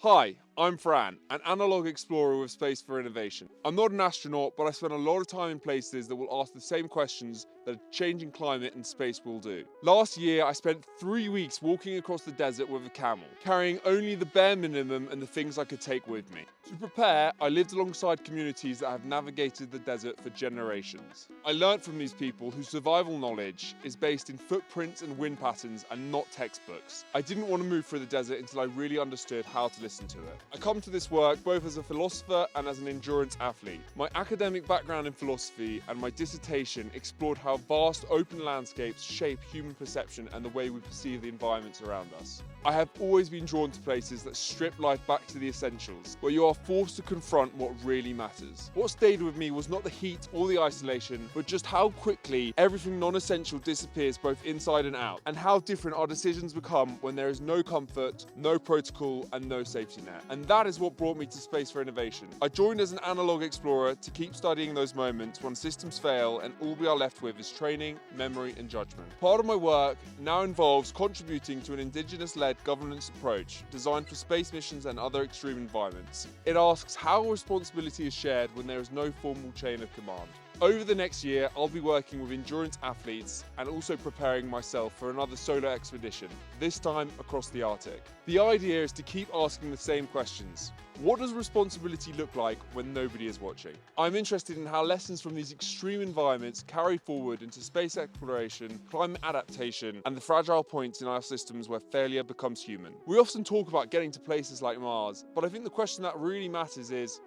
Hi, I'm Fran, an analog explorer with Space4Innovation. I'm not an astronaut, but I spend a lot of time in places that will ask the same questions that a changing climate and space will do. Last year, I spent 3 weeks walking across the desert with a camel, carrying only the bare minimum and the things I could take with me. To prepare, I lived alongside communities that have navigated the desert for generations. I learnt from these people whose survival knowledge is based in footprints and wind patterns and not textbooks. I didn't want to move through the desert until I really understood how to listen to it. I come to this work both as a philosopher and as an endurance athlete. My academic background in philosophy and my dissertation explored how vast open landscapes shape human perception and the way we perceive the environments around us. I have always been drawn to places that strip life back to the essentials, where you are forced to confront what really matters. What stayed with me was not the heat or the isolation, but just how quickly everything non-essential disappears both inside and out, and how different our decisions become when there is no comfort, no protocol, and no safety net. And that is what brought me to Space4Innovation. I joined as an analog explorer to keep studying those moments when systems fail and all we are left with is training, memory, and judgment. Part of my work now involves contributing to an indigenous-led governance approach designed for space missions and other extreme environments. It asks how responsibility is shared when there is no formal chain of command. Over the next year, I'll be working with endurance athletes and also preparing myself for another solo expedition, this time across the Arctic. The idea is to keep asking the same questions. What does responsibility look like when nobody is watching? I'm interested in how lessons from these extreme environments carry forward into space exploration, climate adaptation, and the fragile points in our systems where failure becomes human. We often talk about getting to places like Mars, but I think the question that really matters is,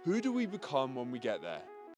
who do we become when we get there?